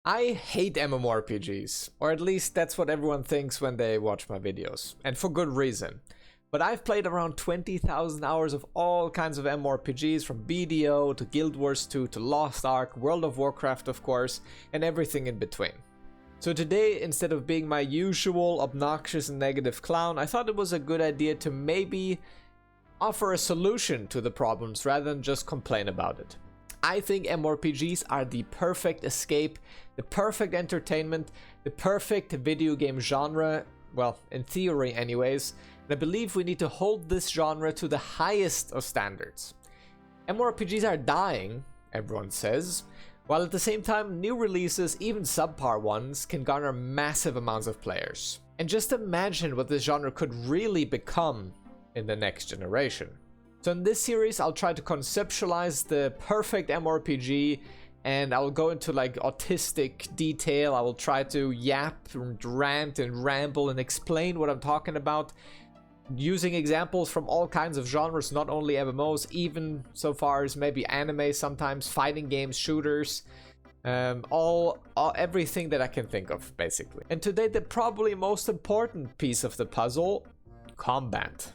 I hate MMORPGs, or at least that's what everyone thinks when they watch my videos, and for good reason. But I've played around 20,000 hours of all kinds of MMORPGs, from BDO to Guild Wars 2 to Lost Ark, World of Warcraft of course, and everything in between. So today, instead of being my usual obnoxious and negative clown, I thought it was a good idea to maybe offer a solution to the problems rather than just complain about it. I think MMORPGs are the perfect escape, the perfect entertainment, the perfect video game genre, well, in theory anyways, and I believe we need to hold this genre to the highest of standards. MMORPGs are dying, everyone says, while at the same time new releases, even subpar ones, can garner massive amounts of players. And just imagine what this genre could really become in the next generation. So in this series, I'll try to conceptualize the perfect MMORPG, and I'll go into like autistic detail. I will try to yap and rant and ramble and explain what I'm talking about, using examples from all kinds of genres, not only MMOs, even so far as maybe anime, sometimes fighting games, shooters, everything that I can think of, basically. And today, the probably most important piece of the puzzle, combat.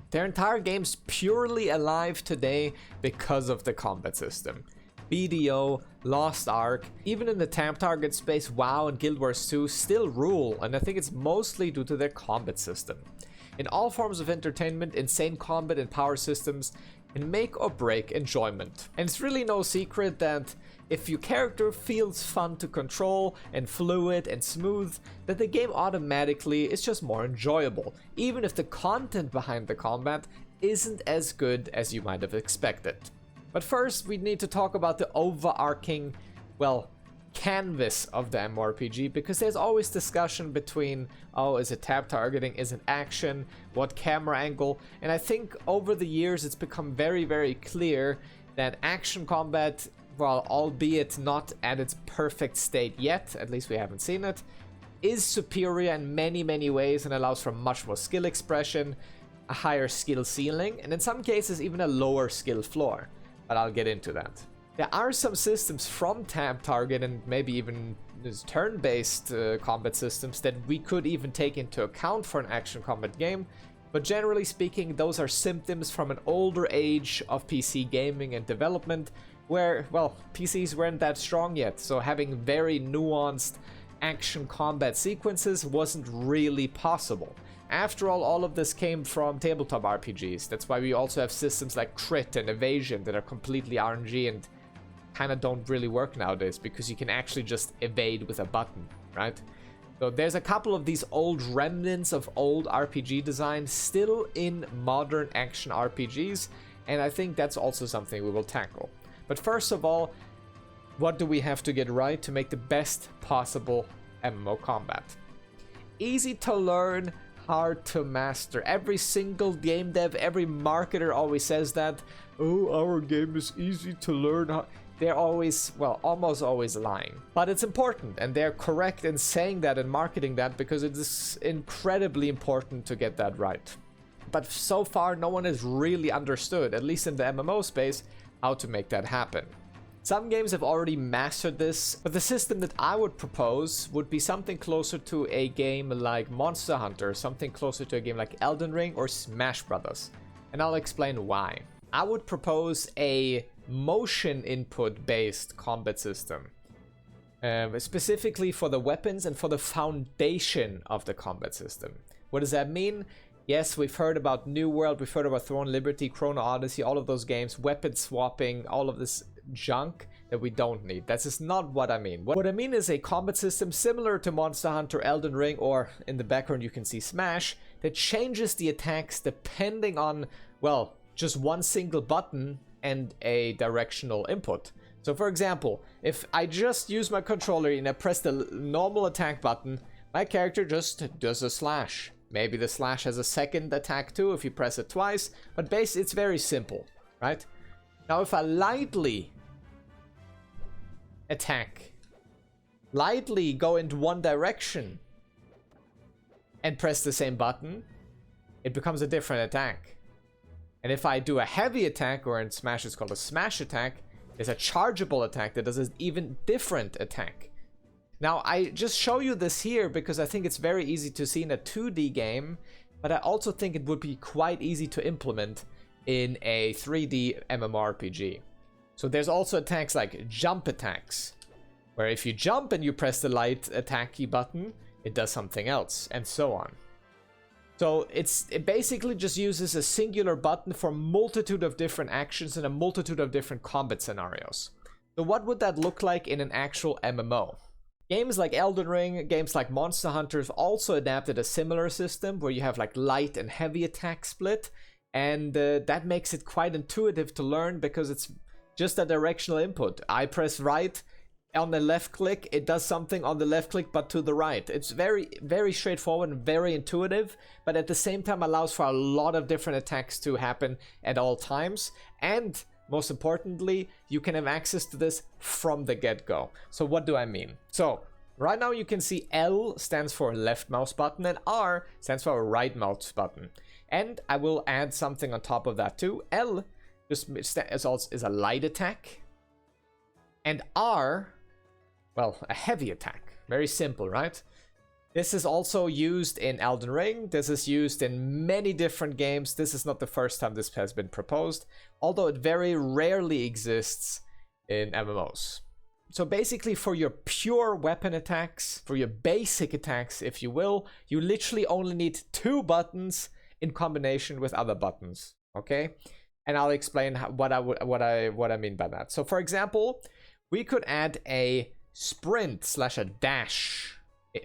Their entire game's purely alive today because of the combat system. BDO, Lost Ark, even in the tab target space, WoW and Guild Wars 2 still rule, and I think it's mostly due to their combat system. In all forms of entertainment, insane combat and power systems can make or break enjoyment. And it's really no secret that if your character feels fun to control and fluid and smooth, that the game automatically is just more enjoyable, even if the content behind the combat isn't as good as you might have expected. But first, we need to talk about the overarching, well, canvas of the MMORPG, because there's always discussion between, oh, is it tab targeting, is it action, what camera angle, and I think over the years it's become very, very clear that action combat, well, albeit not at its perfect state yet, at least we haven't seen it, is superior in many, many ways and allows for much more skill expression, a higher skill ceiling, and in some cases even a lower skill floor. But I'll get into that. There are some systems from tab target and maybe even turn-based combat systems that we could even take into account for an action combat game, but generally speaking, those are symptoms from an older age of PC gaming and development, where, well, PCs weren't that strong yet, so having very nuanced action combat sequences wasn't really possible. After all of this came from tabletop RPGs. That's why we also have systems like crit and evasion that are completely RNG and kind of don't really work nowadays, because you can actually just evade with a button, right? So there's a couple of these old remnants of old RPG design still in modern action RPGs, and I think that's also something we will tackle. But first of all, what do we have to get right to make the best possible MMO combat? Easy to learn, hard to master. Every single game dev, every marketer always says that. Oh, our game is easy to learn. They're always, well, almost always lying. But it's important, and they're correct in saying that and marketing that, because it is incredibly important to get that right. But so far, no one has really understood, at least in the MMO space, how to make that happen. Some games have already mastered this, but the system that I would propose would be something closer to a game like Monster Hunter, something closer to a game like Elden Ring or Smash Brothers. And I'll explain why. I would propose a motion input based combat system, specifically for the weapons and for the foundation of the combat system. What does that mean? Yes, we've heard about New World, we've heard about Throne Liberty, Chrono Odyssey, all of those games, weapon swapping, all of this junk that we don't need. That's just not what I mean. What I mean is a combat system similar to Monster Hunter, Elden Ring, or in the background you can see Smash, that changes the attacks depending on, well, just one single button and a directional input. So for example, if I just use my controller and I press the normal attack button, my character just does a slash. Maybe the slash has a second attack too if you press it twice, but basically it's very simple, right? Now if I lightly attack, lightly go into one direction and press the same button, it becomes a different attack. And if I do a heavy attack, or in Smash it's called a smash attack, There's a chargeable attack that does an even different attack. Now, I just show you this here because I think it's very easy to see in a 2D game, but I also think it would be quite easy to implement in a 3D MMORPG. So there's also attacks like jump attacks, where if you jump and you press the light attack key button, it does something else, and so on. So it basically just uses a singular button for a multitude of different actions and a multitude of different combat scenarios. So what would that look like in an actual MMO? Games like Elden Ring, games like Monster Hunters also adapted a similar system where you have like light and heavy attack split, and that makes it quite intuitive to learn because it's just a directional input. I press right, on the left click, it does something on the left click but to the right. It's very, very straightforward and very intuitive, but at the same time allows for a lot of different attacks to happen at all times, and most importantly, you can have access to this from the get-go. So what do I mean? So right now you can see L stands for left mouse button and R stands for right mouse button. And I will add something on top of that too. L just is a light attack, and R, well, a heavy attack. Very simple, right? This is also used in Elden Ring. This is used in many different games. This is not the first time this has been proposed, although it very rarely exists in MMOs. So basically for your pure weapon attacks, for your basic attacks, if you will, you literally only need 2 buttons in combination with other buttons, okay? And I'll explain what I mean by that. So for example, we could add a sprint /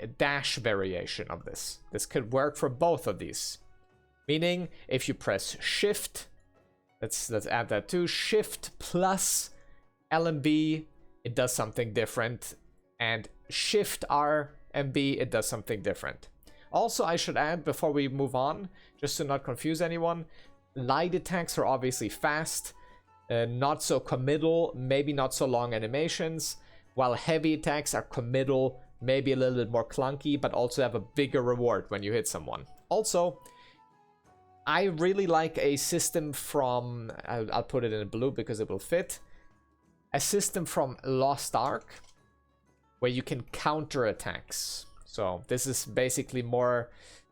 a dash variation of this. This could work for both of these. Meaning, if you press shift, let's add that too, shift plus LMB, it does something different, and shift R and B, it does something different. Also, I should add before we move on, just to not confuse anyone, light attacks are obviously fast, not so committal, maybe not so long animations, while heavy attacks are committal, maybe a little bit more clunky, but also have a bigger reward when you hit someone. Also, I really like a system from, I'll put it in blue because it will fit, a system from Lost Ark, where you can counter attacks. So this is basically more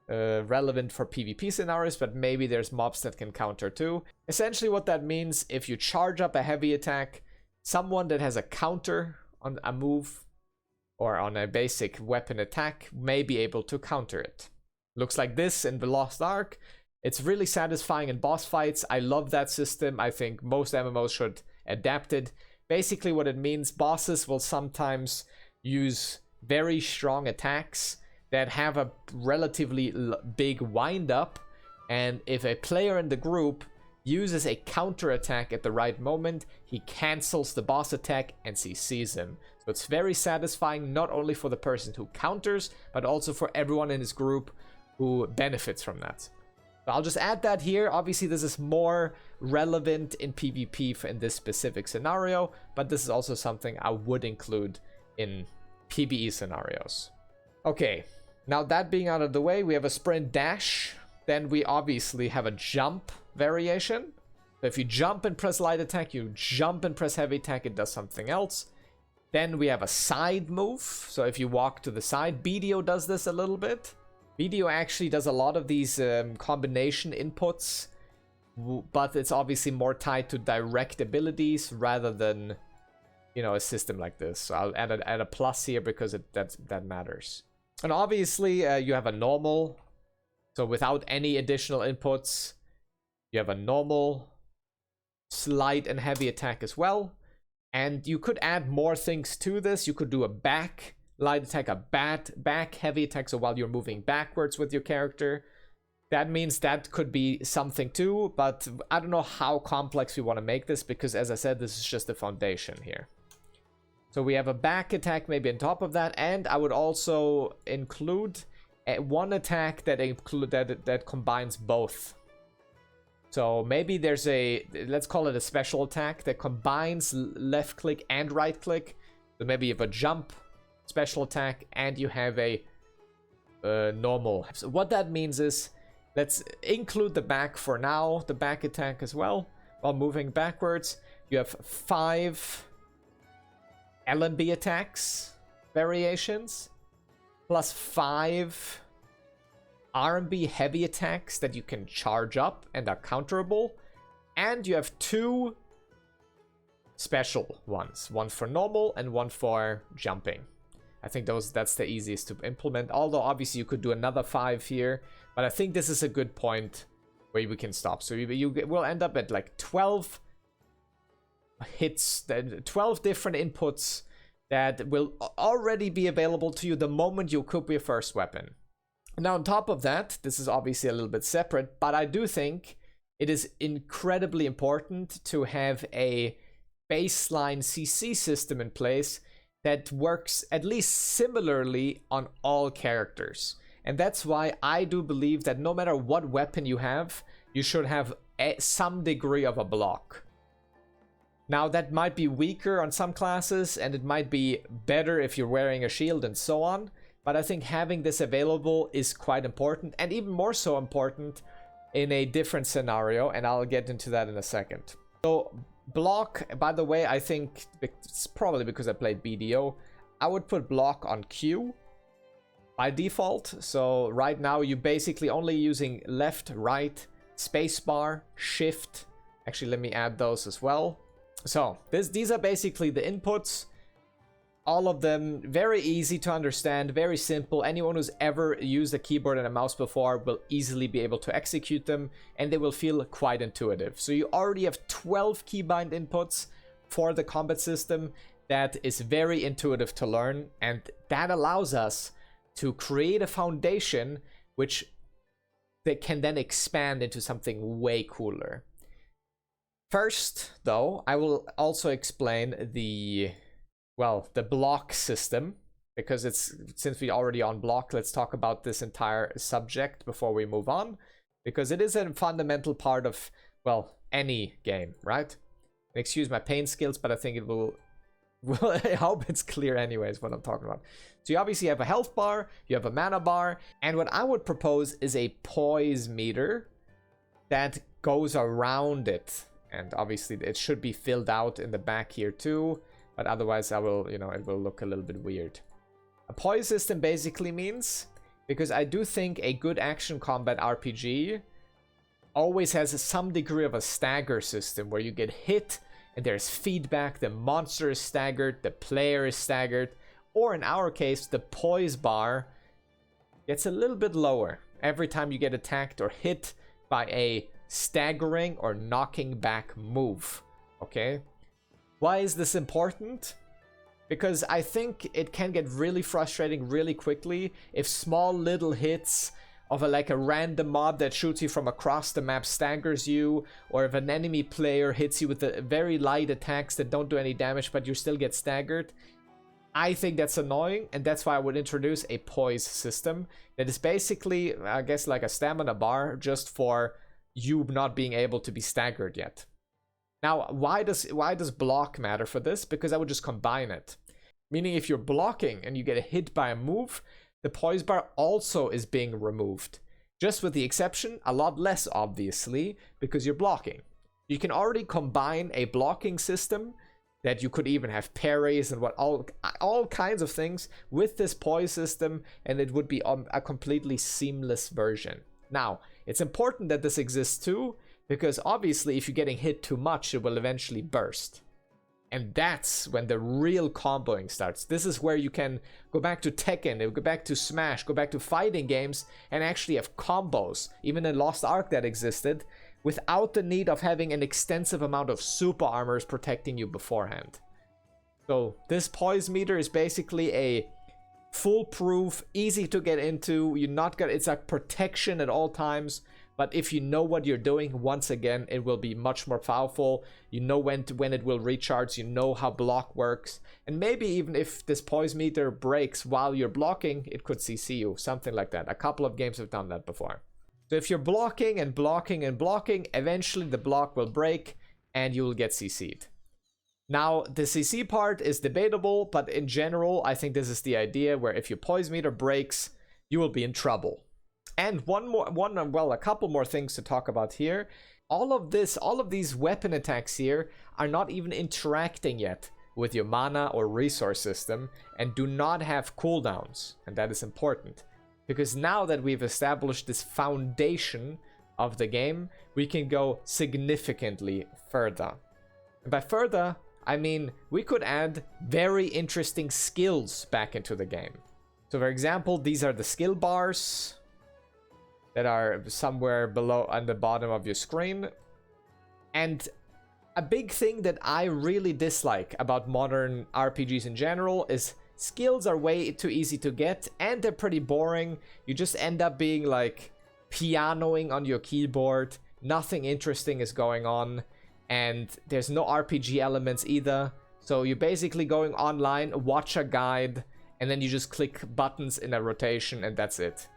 relevant for PvP scenarios, but maybe there's mobs that can counter too. Essentially what that means, if you charge up a heavy attack, someone that has a counter on a move or on a basic weapon attack may be able to counter it. Looks like this in the Lost Ark. It's really satisfying in boss fights. I love that system. I think most MMOs should adapt it. Basically what it means, bosses will sometimes use very strong attacks that have a relatively big wind up, and if a player in the group uses a counter attack at the right moment, he cancels the boss attack and CCs him. So it's very satisfying, not only for the person who counters, but also for everyone in his group who benefits from that. So I'll just add that here. Obviously this is more relevant in PvP in this specific scenario, but this is also something I would include in PvE scenarios. Okay, now that being out of the way, we have a sprint dash. Then we obviously have a jump variation. So if you jump and press light attack, you jump and press heavy attack, it does something else. Then we have a side move. So if you walk to the side, BDO does this a little bit. BDO actually does a lot of these combination inputs, but it's obviously more tied to direct abilities rather than, you know, a system like this. So I'll add a plus here because that matters. And obviously you have a normal. So without any additional inputs, you have a normal, slight and heavy attack as well. And you could add more things to this. You could do a back light attack, a back heavy attack, so while you're moving backwards with your character. That means that could be something too, but I don't know how complex we want to make this, because as I said, this is just the foundation here. So we have a back attack maybe on top of that, and I would also include one attack that combines both. So maybe there's a, let's call it a special attack that combines left click and right click. So maybe you have a jump special attack and you have a normal. So what that means is, let's include the back for now, the back attack as well, while moving backwards. You have 5 LMB attacks variations, plus 5 RMB heavy attacks that you can charge up and are counterable. And you have 2 special ones. One for normal and one for jumping. I think that's the easiest to implement. Although obviously you could do another 5 here. But I think this is a good point where we can stop. So you will end up at like 12 hits, 12 different inputs that will already be available to you the moment you equip your first weapon. Now on top of that, this is obviously a little bit separate, but I do think it is incredibly important to have a baseline CC system in place that works at least similarly on all characters. And that's why I do believe that no matter what weapon you have, you should have some degree of a block. Now that might be weaker on some classes, and it might be better if you're wearing a shield and so on, but I think having this available is quite important, and even more so important in a different scenario, and I'll get into that in a second. So block, by the way, I think it's probably because I played BDO, I would put block on Q by default. So right now you're basically only using left, right, spacebar, shift. Actually, let me add those as well. So these are basically the inputs. All of them very easy to understand, very simple. Anyone who's ever used a keyboard and a mouse before will easily be able to execute them, and they will feel quite intuitive. So you already have 12 keybind inputs for the combat system that is very intuitive to learn, and that allows us to create a foundation which they can then expand into something way cooler. First, though, I will also explain the block system, because since we're already on block, let's talk about this entire subject before we move on, because it is a fundamental part of, well, any game, right? Excuse my paint skills, but I think it will I hope it's clear anyways what I'm talking about. So you obviously have a health bar, you have a mana bar, and what I would propose is a poise meter that goes around it. And obviously it should be filled out in the back here too, but otherwise it will look a little bit weird. A poise system basically means, because I do think a good action combat RPG always has some degree of a stagger system where you get hit and there's feedback, the monster is staggered, the player is staggered, or in our case, the poise bar gets a little bit lower every time you get attacked or hit by a staggering or knocking back move. Okay? Why is this important? Because I think it can get really frustrating really quickly if small little hits of a random mob that shoots you from across the map staggers you, or if an enemy player hits you with the very light attacks that don't do any damage but you still get staggered. I think that's annoying, and that's why I would introduce a poise system that is basically, I guess, like a stamina bar just for you not being able to be staggered yet. Now, why does block matter for this? Because I would just combine it. Meaning if you're blocking and you get hit by a move, the poise bar also is being removed. Just with the exception, a lot less obviously, because you're blocking. You can already combine a blocking system that you could even have parries and all kinds of things with this poise system, and it would be a completely seamless version. Now, it's important that this exists too, because obviously if you're getting hit too much, it will eventually burst. And that's when the real comboing starts. This is where you can go back to Tekken, go back to Smash, go back to fighting games, and actually have combos, even in Lost Ark that existed, without the need of having an extensive amount of super armors protecting you beforehand. So this poise meter is basically a foolproof, easy to get into. It's like protection at all times. But if you know what you're doing, once again, it will be much more powerful. You know when it will recharge. You know how block works. And maybe even if this poise meter breaks while you're blocking, it could CC you. Something like that. A couple of games have done that before. So if you're blocking and blocking and blocking, eventually the block will break and you will get CC'd. Now, the CC part is debatable, but in general, I think this is the idea where if your poise meter breaks, you will be in trouble. And a couple more things to talk about here. All of these weapon attacks here are not even interacting yet with your mana or resource system and do not have cooldowns. And that is important, because now that we've established this foundation of the game, we can go significantly further. And by further, I mean we could add very interesting skills back into the game. So for example, these are the skill bars that are somewhere below on the bottom of your screen. And a big thing that I really dislike about modern RPGs in general is skills are way too easy to get and they're pretty boring. You just end up being like pianoing on your keyboard. Nothing interesting is going on, and there's no RPG elements either. So you're basically going online, watch a guide, and then you just click buttons in a rotation and that's it.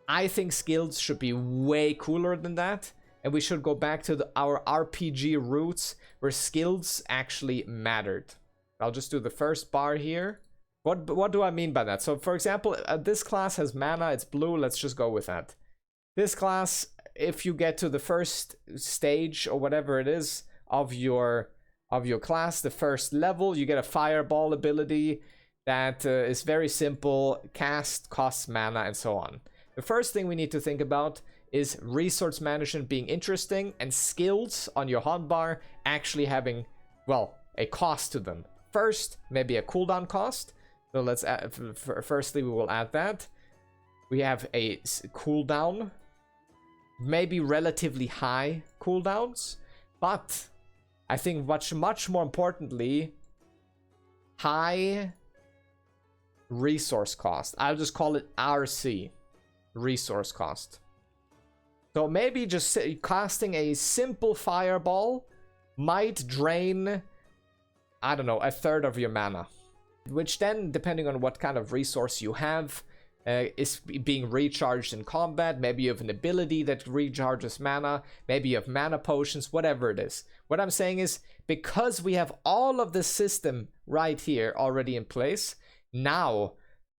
I think skills should be way cooler than that, and we should go back to our RPG roots where skills actually mattered. I'll just do the first bar here. What do I mean by that? So for example, this class has mana, it's blue, let's just go with that. This class, if you get to the first stage or whatever it is of your class, the first level, you get a fireball ability that is very simple, cast, costs mana, and so on. The first thing we need to think about is resource management being interesting and skills on your hotbar actually having, well, a cost to them. First, maybe a cooldown cost. So let's add, firstly, we will add that. We have a cooldown, maybe relatively high cooldowns, but I think much more importantly, high resource cost. I'll just call it RC, resource cost. So maybe just casting a simple fireball might drain, I don't know, a third of your mana, which then, depending on what kind of resource you have, is being recharged in combat. Maybe you have an ability that recharges mana, maybe you have mana potions, whatever it is. What I'm saying is, because we have all of this system right here already in place, now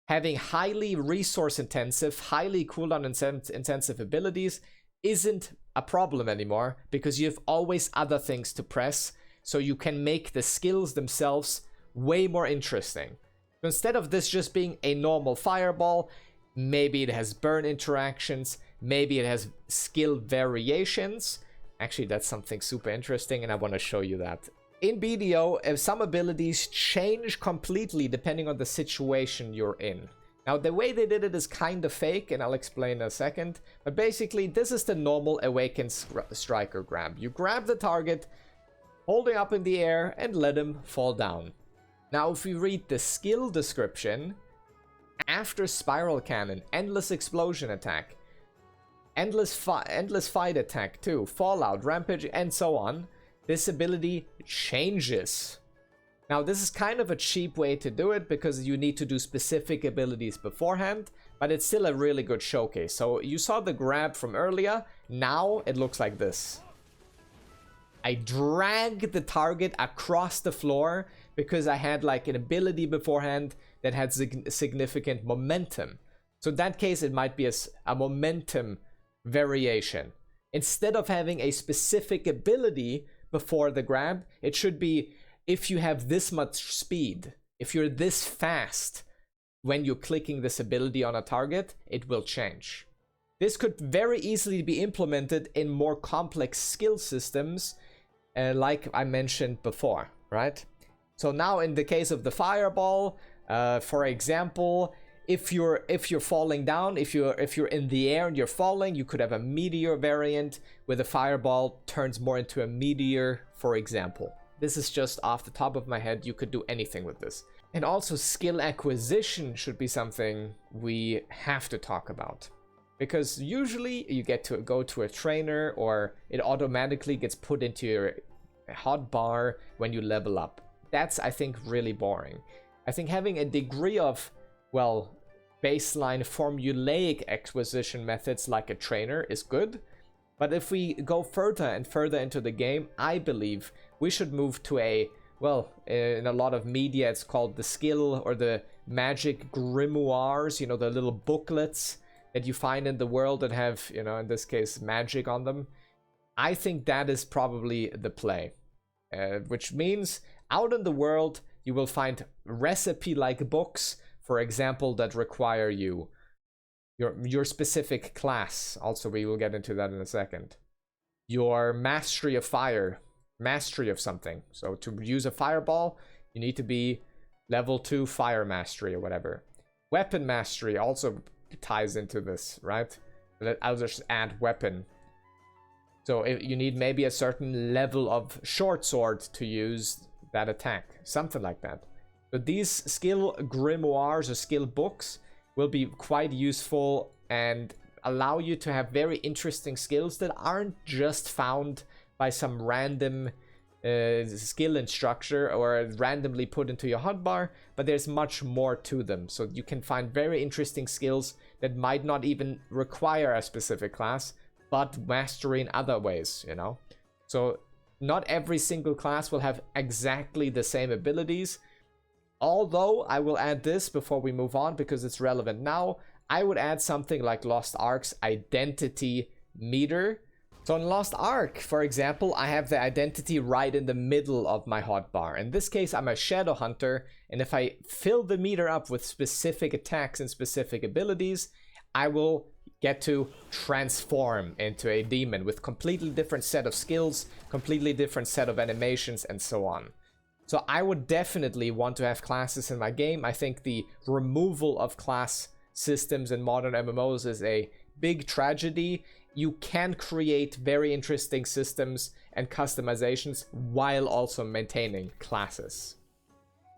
having highly resource intensive, highly cooldown intensive abilities isn't a problem anymore, because you have always other things to press, so you can make the skills themselves way more interesting. So instead of this just being a normal fireball, maybe it has burn interactions, maybe it has skill variations. Actually, that's something super interesting, and I want to show you that. In BDO, some abilities change completely depending on the situation you're in. Now, the way they did it is kind of fake, and I'll explain in a second. But basically, this is the normal Awakened Striker grab. You grab the target, hold it up in the air, and let him fall down. Now, if we read the skill description, after Spiral Cannon, Endless Explosion Attack, Endless Fight Attack too, Fallout, Rampage, and so on, this ability changes. Now, this is kind of a cheap way to do it because you need to do specific abilities beforehand, but it's still a really good showcase. So you saw the grab from earlier, now it looks like this. I drag the target across the floor because I had like an ability beforehand that had significant momentum. So in that case, it might be a momentum variation. Instead of having a specific ability before the grab, it should be if you have this much speed, if you're this fast when you're clicking this ability on a target, it will change. This could very easily be implemented in more complex skill systems, like I mentioned before, right? So now in the case of the fireball, for example, if you're falling down, if you're in the air and you're falling, you could have a meteor variant where the fireball turns more into a meteor, for example. This is just off the top of my head. You could do anything with this. And also skill acquisition should be something we have to talk about. Because usually you get to go to a trainer or it automatically gets put into your hotbar when you level up. That's, I think, really boring. I think having a degree of, well, baseline formulaic acquisition methods like a trainer is good. But if we go further and further into the game, I believe we should move to a, well, in a lot of media, it's called the skill or the magic grimoires, you know, the little booklets that you find in the world that have, you know, in this case, magic on them. I think that is probably the play. which means out in the world you will find recipe-like books, for example, that require your specific class. Also, we will get into that in a second. Your mastery of fire, mastery of something. So to use a fireball, you need to be level 2 fire mastery or whatever. Weapon mastery also ties into this, right? I'll just add weapon. So if you need maybe a certain level of short sword to use that attack, something like that. But these skill grimoires or skill books will be quite useful and allow you to have very interesting skills that aren't just found by some random skill instructor or randomly put into your hotbar, but there's much more to them. So you can find very interesting skills that might not even require a specific class, but mastery in other ways, you know? So not every single class will have exactly the same abilities. Although I will add this before we move on because it's relevant now. I would add something like Lost Ark's identity meter. So in Lost Ark, for example, I have the identity right in the middle of my hotbar. In this case, I'm a shadow hunter, and if I fill the meter up with specific attacks and specific abilities, I will get to transform into a demon with completely different set of skills, completely different set of animations, and so on. So I would definitely want to have classes in my game. I think the removal of class systems in modern MMOs is a big tragedy. You can create very interesting systems and customizations while also maintaining classes.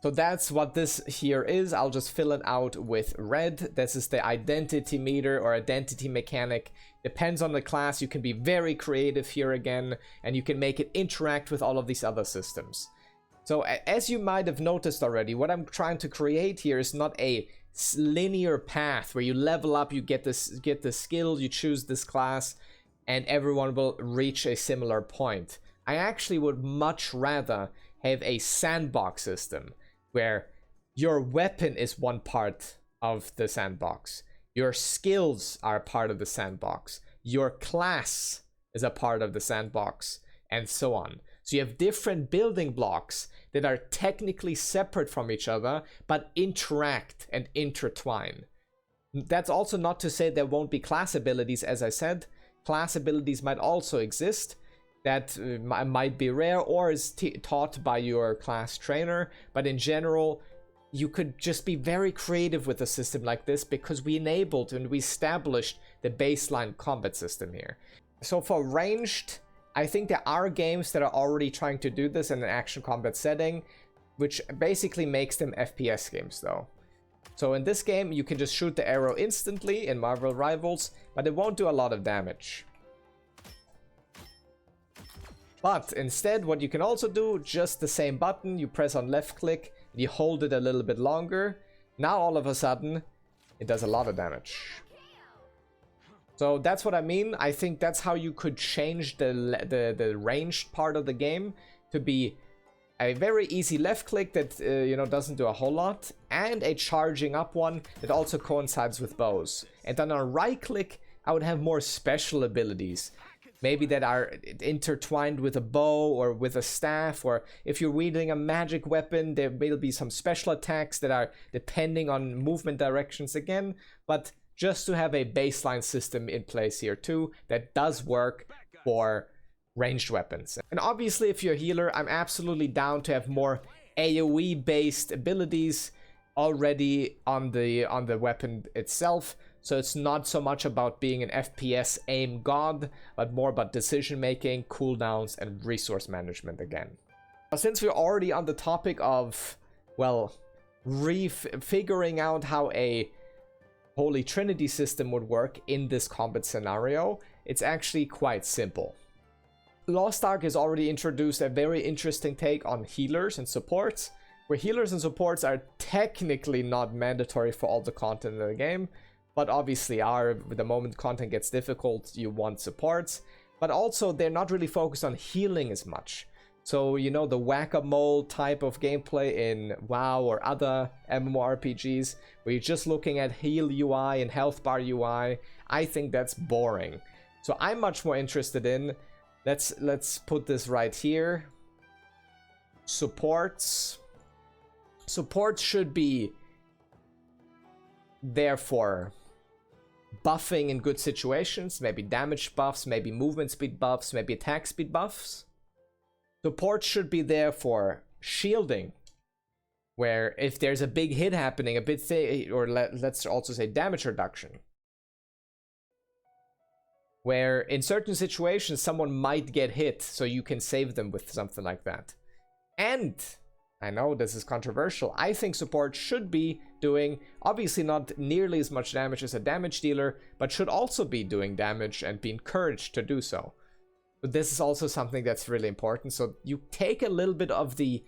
So that's what this here is. I'll just fill it out with red. This is the identity meter or identity mechanic. Depends on the class. You can be very creative here again, and you can make it interact with all of these other systems. So as you might have noticed already, what I'm trying to create here is not a linear path where you level up, you get the skill, you choose this class, and everyone will reach a similar point. I actually would much rather have a sandbox system where your weapon is one part of the sandbox, your skills are part of the sandbox, your class is a part of the sandbox, and so on. So you have different building blocks that are technically separate from each other, but interact and intertwine. That's also not to say there won't be class abilities. As I said, class abilities might also exist that might be rare or is taught by your class trainer. But in general, you could just be very creative with a system like this because we enabled and we established the baseline combat system here. So for ranged, I think there are games that are already trying to do this in an action combat setting, which basically makes them FPS games though. So in this game, you can just shoot the arrow instantly in Marvel Rivals, but it won't do a lot of damage. But instead, what you can also do, just the same button, you press on left click, and you hold it a little bit longer. Now all of a sudden, it does a lot of damage. So that's what I mean. I think that's how you could change the ranged part of the game to be a very easy left click that doesn't do a whole lot, and a charging up one that also coincides with bows. And then on a right click, I would have more special abilities, maybe that are intertwined with a bow or with a staff, or if you're wielding a magic weapon, there will be some special attacks that are depending on movement directions again, but just to have a baseline system in place here too that does work for ranged weapons. And obviously, if you're a healer, I'm absolutely down to have more AoE based abilities already on the weapon itself. So it's not so much about being an FPS aim god, but more about decision making, cooldowns, and resource management again. Now, since we're already on the topic of, well, figuring out how a Holy Trinity system would work in this combat scenario, it's actually quite simple. Lost Ark has already introduced a very interesting take on healers and supports, where healers and supports are technically not mandatory for all the content in the game, but obviously are. The moment content gets difficult, you want supports, but also they're not really focused on healing as much. So, you know, the whack-a-mole type of gameplay in WoW or other MMORPGs, where you're just looking at heal UI and health bar UI, I think that's boring. So I'm much more interested in, let's put this right here. Supports should be there for buffing in good situations, maybe damage buffs, maybe movement speed buffs, maybe attack speed buffs. Support should be there for shielding, where if there's a big hit happening, or let's also say damage reduction, where in certain situations someone might get hit, so you can save them with something like that. And I know this is controversial, I think support should be doing, obviously not nearly as much damage as a damage dealer, but should also be doing damage and be encouraged to do so. But this is also something that's really important, so you take a little bit of the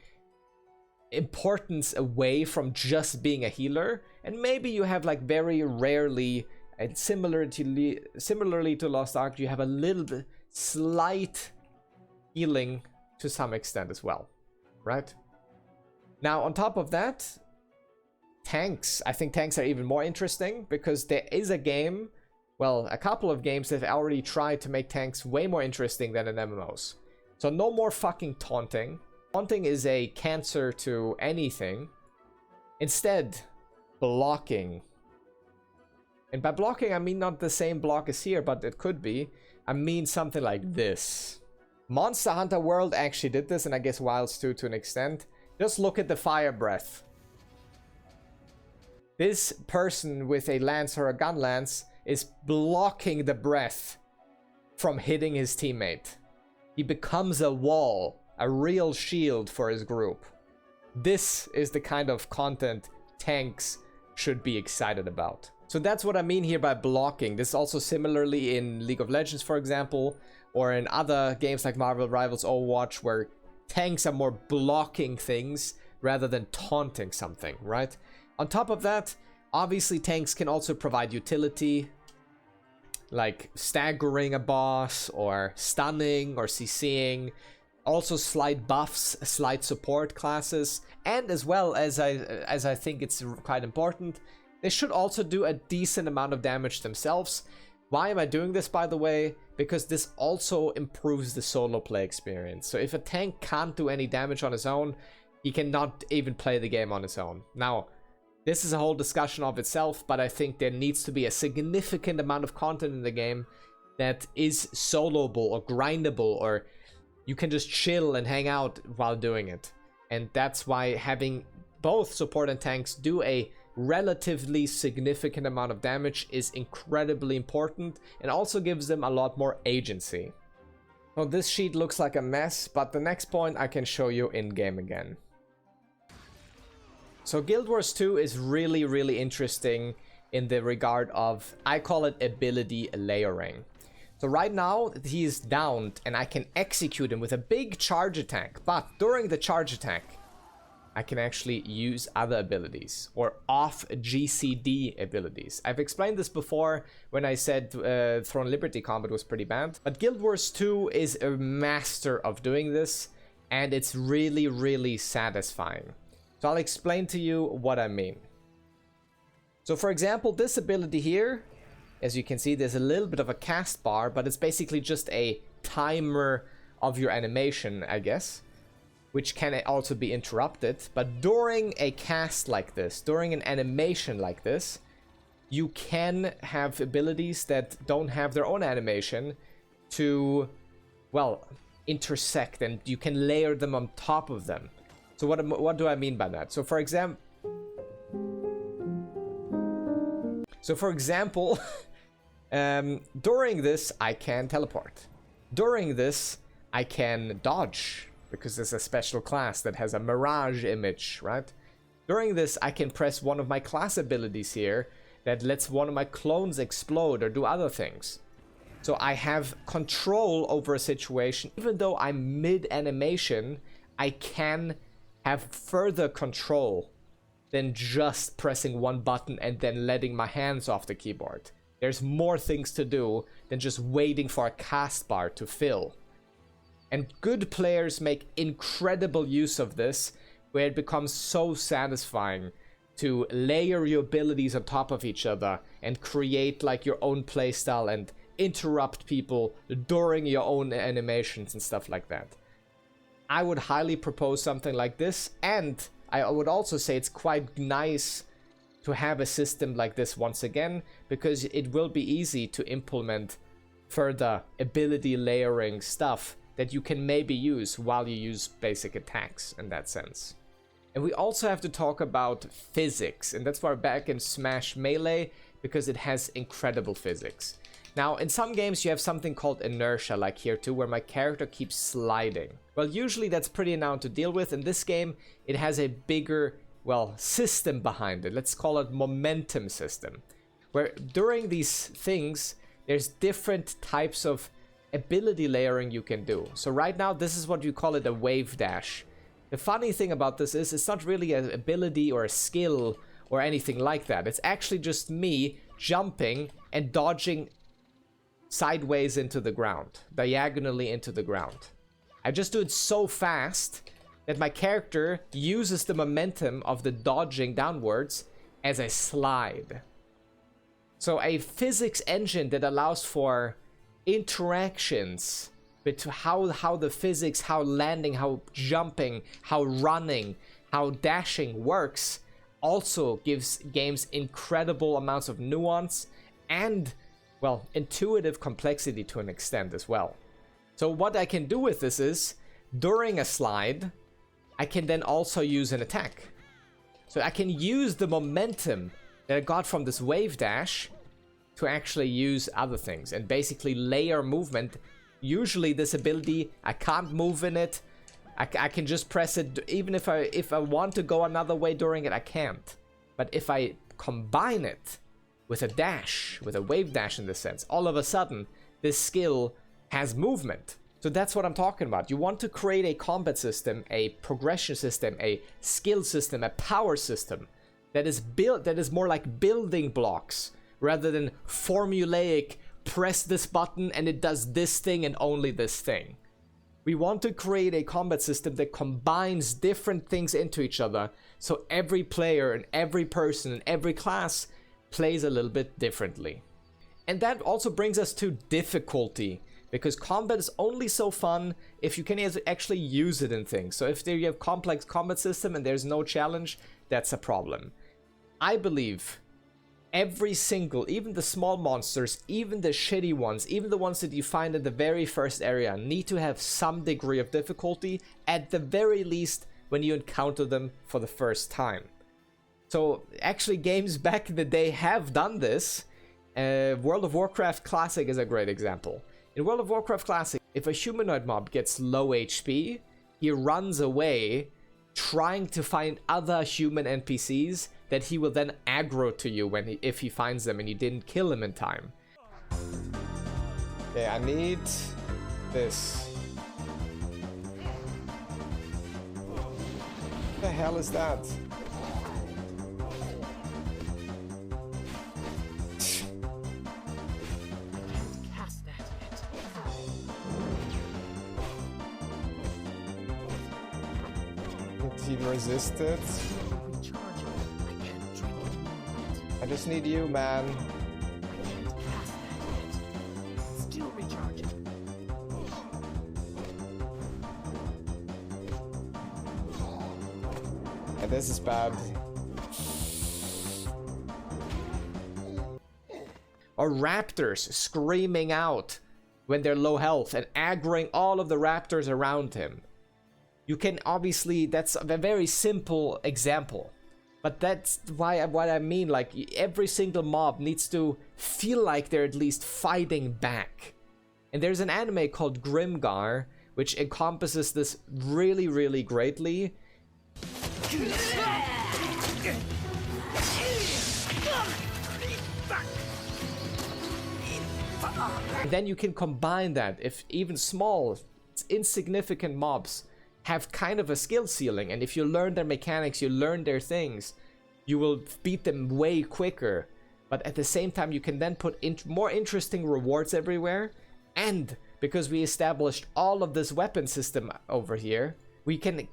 importance away from just being a healer, and maybe you have like very rarely, and similarly to Lost Ark, you have a little bit slight healing to some extent as well, right? Now on top of that, tanks. I think tanks are even more interesting because there is a game, well, a couple of games that have already tried to make tanks way more interesting than in MMOs. So no more fucking taunting. Taunting is a cancer to anything. Instead, blocking. And by blocking, I mean not the same block as here, but it could be. I mean something like this. Monster Hunter World actually did this, and I guess Wilds too to an extent. Just look at the fire breath. This person with a lance or a gun lance is blocking the breath from hitting his teammate. He becomes a wall, a real shield for his group. This is the kind of content tanks should be excited about. So that's what I mean here by blocking. This is also similarly in League of Legends, for example, or in other games like Marvel Rivals, Overwatch, where tanks are more blocking things rather than taunting something, right? On top of that, obviously tanks can also provide utility, like staggering a boss, or stunning, or CCing. Also slight buffs, slight support classes, and as well as I think it's quite important, they should also do a decent amount of damage themselves. Why am I doing this, by the way? Because this also improves the solo play experience. So if a tank can't do any damage on his own, he cannot even play the game on his own. Now, this is a whole discussion of itself, but I think there needs to be a significant amount of content in the game that is soloable or grindable, or you can just chill and hang out while doing it. And that's why having both support and tanks do a relatively significant amount of damage is incredibly important, and also gives them a lot more agency. Well, this sheet looks like a mess, but the next point I can show you in game again. So Guild Wars 2 is really, really interesting in the regard of, I call it ability layering. So right now he is downed and I can execute him with a big charge attack, but during the charge attack I can actually use other abilities, or off GCD abilities. I've explained this before when I said Throne Liberty Combat was pretty bad, but Guild Wars 2 is a master of doing this, and it's really, really satisfying. So I'll explain to you what I mean. So for example, this ability here, as you can see, there's a little bit of a cast bar, but it's basically just a timer of your animation, I guess, which can also be interrupted. But during a cast like this, during an animation like this, you can have abilities that don't have their own animation to, well, intersect, and you can layer them on top of them. So what do I mean by that? So for example, during this I can teleport. During this I can dodge, because there's a special class that has a mirage image, right? During this I can press one of my class abilities here that lets one of my clones explode or do other things. So I have control over a situation. Even though I'm mid-animation, I can have further control than just pressing one button and then letting my hands off the keyboard. There's more things to do than just waiting for a cast bar to fill. And good players make incredible use of this, where it becomes so satisfying to layer your abilities on top of each other and create like your own playstyle and interrupt people during your own animations and stuff like that. I would highly propose something like this, and I would also say it's quite nice to have a system like this once again, because it will be easy to implement further ability layering stuff that you can maybe use while you use basic attacks in that sense. And we also have to talk about physics, and that's why we're back in Smash Melee, because it has incredible physics. Now, in some games you have something called inertia, like here too, where my character keeps sliding. Well, usually that's pretty annoying to deal with. In this game, it has a bigger, well, system behind it. Let's call it momentum system, where during these things, there's different types of ability layering you can do. So right now, this is what you call it, a wave dash. The funny thing about this is it's not really an ability or a skill or anything like that. It's actually just me jumping and dodging sideways into the ground, diagonally into the ground. I just do it so fast that my character uses the momentum of the dodging downwards as I slide. So a physics engine that allows for interactions between how the physics, how landing, how jumping, how running, how dashing works, also gives games incredible amounts of nuance and, well, intuitive complexity to an extent as well. So what I can do with this is, during a slide, I can then also use an attack. So I can use the momentum that I got from this wave dash to actually use other things and basically layer movement. Usually this ability, I can't move in it. I can just press it, even if I want to go another way during it, I can't. But if I combine it with a dash, with a wave dash in this sense, all of a sudden, this skill has movement. So that's what I'm talking about. You want to create a combat system, a progression system, a skill system, a power system that is built, that is more like building blocks rather than formulaic, press this button and it does this thing and only this thing. We want to create a combat system that combines different things into each other, so every player and every person and every class plays a little bit differently. And that also brings us to difficulty, because combat is only so fun if you can actually use it in things. So if you have complex combat system and there's no challenge, that's a problem. I believe every single, even the small monsters, even the shitty ones, even the ones that you find in the very first area, need to have some degree of difficulty, at the very least when you encounter them for the first time. So actually games back in the day have done this. World of Warcraft Classic is a great example. In World of Warcraft Classic, if a humanoid mob gets low HP, he runs away trying to find other human NPCs that he will then aggro to you if he finds them and you didn't kill him in time. Okay, I need this. What the hell is that? He resisted. I just need you, man. Still recharging. And this is bad. Or raptors screaming out when they're low health and aggroing all of the raptors around him. You can obviously, that's a very simple example, but that's why what I mean, like every single mob needs to feel like they're at least fighting back. And there's an anime called Grimgar, which encompasses this really, really greatly. And then you can combine that, if even small, insignificant mobs have kind of a skill ceiling, and if you learn their mechanics, you learn their things, you will beat them way quicker. But at the same time, you can then put more interesting rewards everywhere, and because we established all of this weapon system over here, we can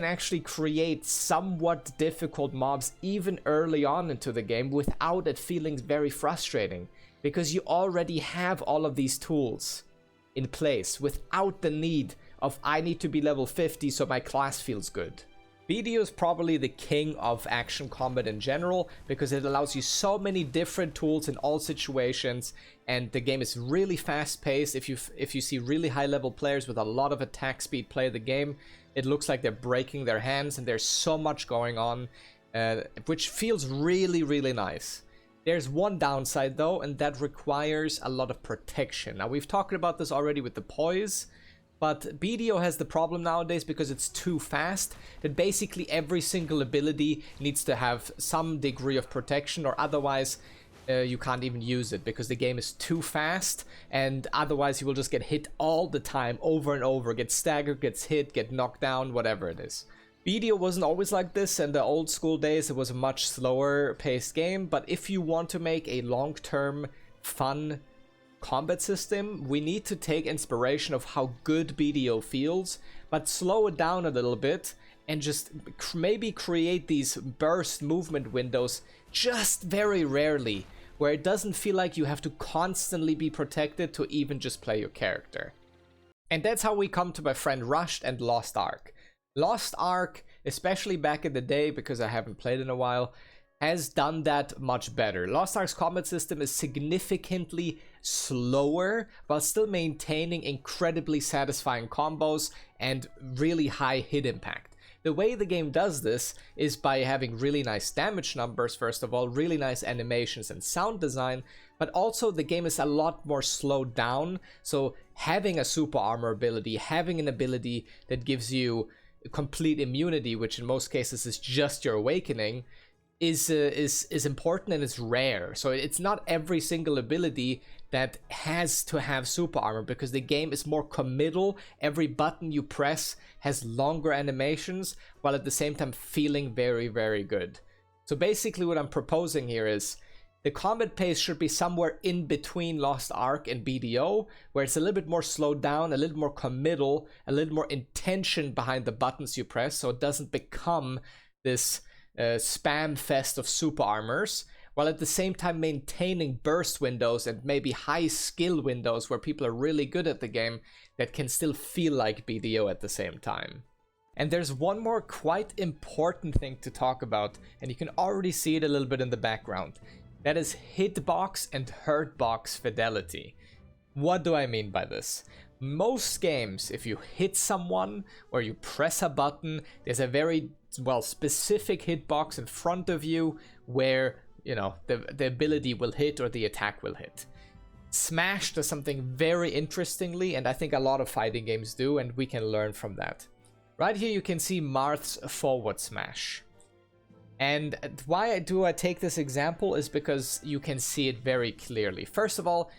actually create somewhat difficult mobs even early on into the game without it feeling very frustrating, because you already have all of these tools in place without the need of I need to be level 50 so my class feels good. BDO is probably the king of action combat in general because it allows you so many different tools in all situations, and the game is really fast paced. If you see really high level players with a lot of attack speed play the game, it looks like they're breaking their hands, and there's so much going on, which feels really nice. There's one downside though, and that requires a lot of protection. Now we've talked about this already with the Poise, but BDO has the problem nowadays because it's too fast that basically every single ability needs to have some degree of protection, or otherwise you can't even use it because the game is too fast, and otherwise you will just get hit all the time, over and over, get staggered, gets hit, get knocked down, whatever it is. BDO wasn't always like this. In the old school days it was a much slower paced game, but if you want to make a long-term fun combat system, we need to take inspiration of how good BDO feels, but slow it down a little bit and just maybe create these burst movement windows just very rarely, where it doesn't feel like you have to constantly be protected to even just play your character. And that's how we come to my friend Rushed and Lost Ark. Lost Ark, especially back in the day, because I haven't played in a while, has done that much better. Lost Ark's combat system is significantly slower while still maintaining incredibly satisfying combos and really high hit impact. The way the game does this is by having really nice damage numbers, first of all, really nice animations and sound design, but also the game is a lot more slowed down, so having a super armor ability, having an ability that gives you complete immunity, which in most cases is just your awakening, is important and is rare. So it's not every single ability that has to have super armor because the game is more committal. Every button you press has longer animations while at the same time feeling very good. So basically what I'm proposing here is the combat pace should be somewhere in between Lost Ark and BDO, where it's a little bit more slowed down, a little more committal, a little more intention behind the buttons you press, so it doesn't become this spam fest of super armors, while at the same time maintaining burst windows and maybe high skill windows where people are really good at the game that can still feel like BDO at the same time. And there's one more quite important thing to talk about, and you can already see it a little bit in the background. That is Hitbox and Hurtbox Fidelity. What do I mean by this? Most games, if you hit someone or you press a button, there's a very specific hitbox in front of you where, you know, the ability will hit or the attack will hit. Smash does something very interestingly, and I think a lot of fighting games do, and we can learn from that. Right here you can see Marth's forward smash. And why do I take this example is because you can see it very clearly. First of all,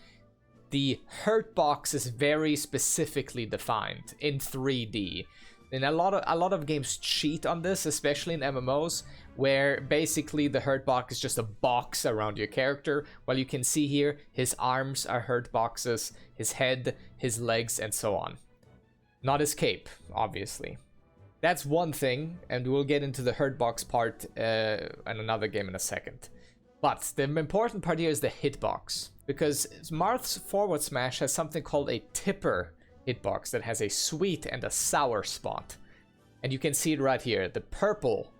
the Hurtbox is very specifically defined in 3D. And a lot of games cheat on this, especially in MMOs, where basically the Hurtbox is just a box around your character, while you can see here his arms are Hurtboxes, his head, his legs, and so on. Not his cape, obviously. That's one thing, and we'll get into the Hurtbox part in another game in a second. But the important part here is the hitbox, because Marth's forward smash has something called a tipper hitbox that has a sweet and a sour spot. And you can see it right here. The purple,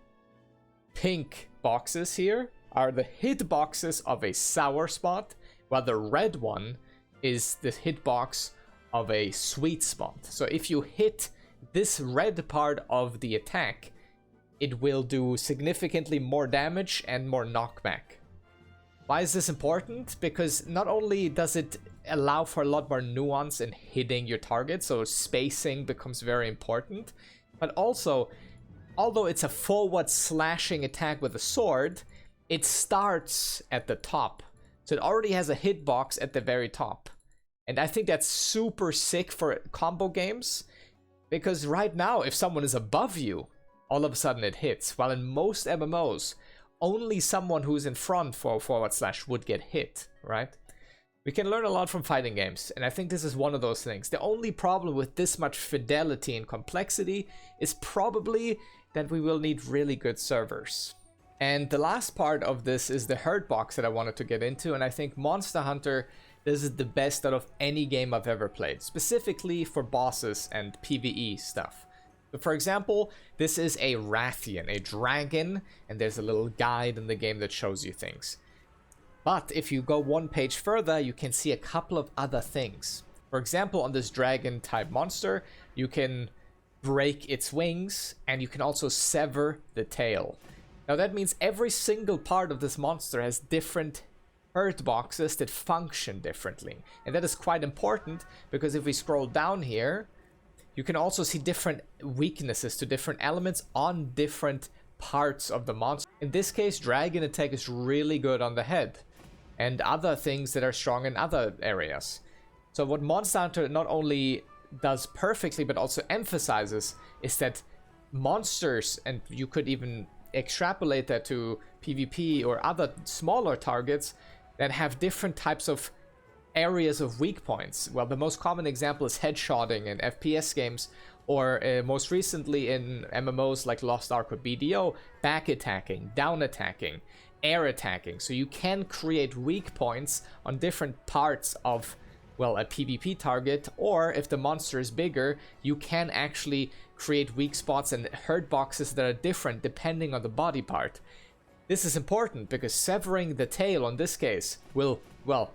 pink boxes here are the hitboxes of a sour spot, while the red one is the hitbox of a sweet spot. So if you hit this red part of the attack, it will do significantly more damage and more knockback. Why is this important? Because not only does it allow for a lot more nuance in hitting your target, so spacing becomes very important, but also, although it's a forward slashing attack with a sword, it starts at the top. So it already has a hitbox at the very top. And I think that's super sick for combo games, because right now, if someone is above you, all of a sudden it hits. While in most MMOs, only someone who's in front for forward slash would get hit, right? We can learn a lot from fighting games, and I think this is one of those things. The only problem with this much fidelity and complexity is probably that we will need really good servers. And the last part of this is the Hurtbox that I wanted to get into, and I think Monster Hunter this is the best out of any game I've ever played, specifically for bosses and PvE stuff. So for example, this is a Rathian, a dragon, and there's a little guide in the game that shows you things. But if you go one page further, you can see a couple of other things. For example, on this dragon type monster, you can break its wings, and you can also sever the tail. Now that means every single part of this monster has different Hurtboxes that function differently. And that is quite important, because if we scroll down here, you can also see different weaknesses to different elements on different parts of the monster. In this case, dragon attack is really good on the head, and other things that are strong in other areas. So what Monster Hunter not only does perfectly, but also emphasizes, is that monsters, and you could even extrapolate that to PvP or other smaller targets, that have different types of areas of weak points. Well, the most common example is headshotting in FPS games, or most recently in MMOs like Lost Ark or BDO, back attacking, down attacking, air attacking. So you can create weak points on different parts of, well, a PvP target, or if the monster is bigger, you can actually create weak spots and hurt boxes that are different depending on the body part. This is important because severing the tail on this case will, well,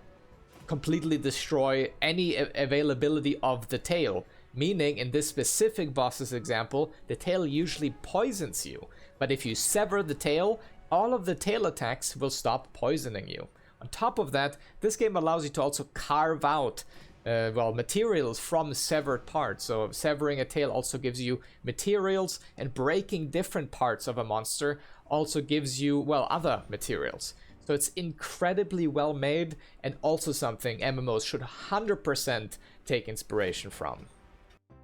completely destroy any availability of the tail. Meaning, in this specific boss's example, the tail usually poisons you. But if you sever the tail, all of the tail attacks will stop poisoning you. On top of that, this game allows you to also carve out well, materials from severed parts. So severing a tail also gives you materials, and breaking different parts of a monster also gives you, well, other materials. So it's incredibly well made, and also something MMOs should 100% take inspiration from.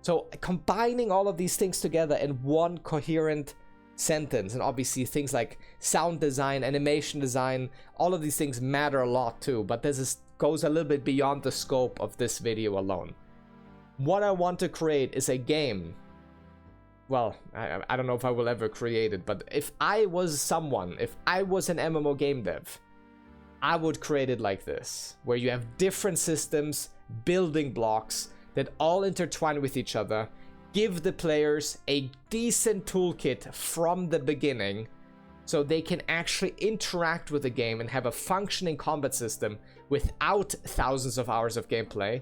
So combining all of these things together in one coherent sentence, and obviously things like sound design, animation design, all of these things matter a lot too, but this goes a little bit beyond the scope of this video alone. What I want to create is a game. Well, I don't know if I will ever create it, but if I was someone, if I was an MMO game dev, I would create it like this, where you have different systems, building blocks that all intertwine with each other, give the players a decent toolkit from the beginning, so they can actually interact with the game and have a functioning combat system without thousands of hours of gameplay.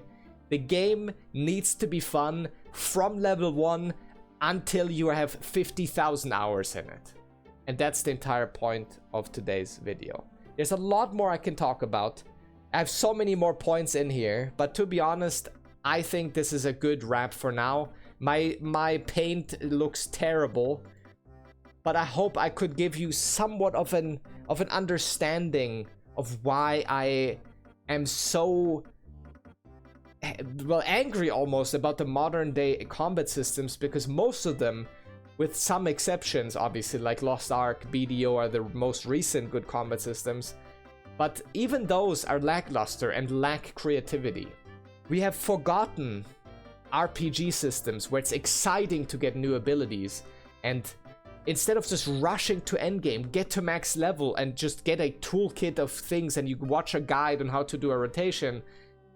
The game needs to be fun from level 1 until you have 50,000 hours in it. And that's the entire point of today's video. There's a lot more I can talk about. I have so many more points in here, but to be honest, I think this is a good wrap for now. My paint looks terrible, but I hope I could give you somewhat of an understanding of why I am so, well, angry almost about the modern day combat systems, because most of them, with some exceptions, obviously, like Lost Ark, BDO are the most recent good combat systems, but even those are lackluster and lack creativity. We have forgotten RPG systems where it's exciting to get new abilities, and instead of just rushing to endgame, get to max level and just get a toolkit of things and you watch a guide on how to do a rotation,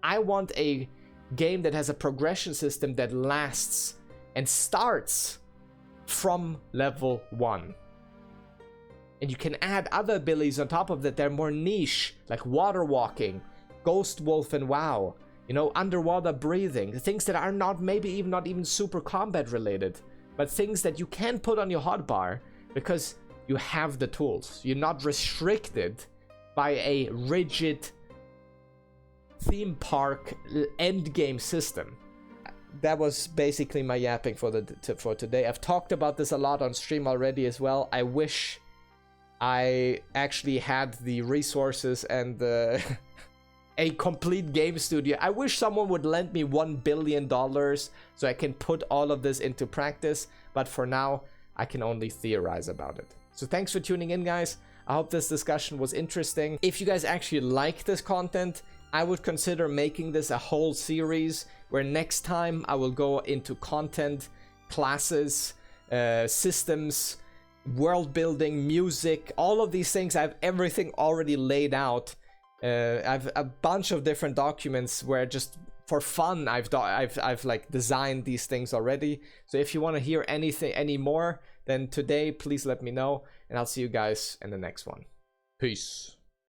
I want a game that has a progression system that lasts and starts from level 1. And you can add other abilities on top of that. They're more niche, like water walking, ghost wolf and WoW, you know, underwater breathing, things that are not not even super combat related, but things that you can put on your hotbar because you have the tools. You're not restricted by a rigid theme park endgame system. That was basically my yapping for today. I've talked about this a lot on stream already as well. I wish I actually had the resources and a complete game studio. I wish someone would lend me $1 billion so I can put all of this into practice, but for now, I can only theorize about it. So thanks for tuning in, guys. I hope this discussion was interesting. If you guys actually like this content, I would consider making this a whole series where next time I will go into content, classes, systems, world building, music, all of these things. I have everything already laid out I've a bunch of different documents where just for fun I've like designed these things already. So if you want to hear any more, then today please let me know, and I'll see you guys in the next one. Peace.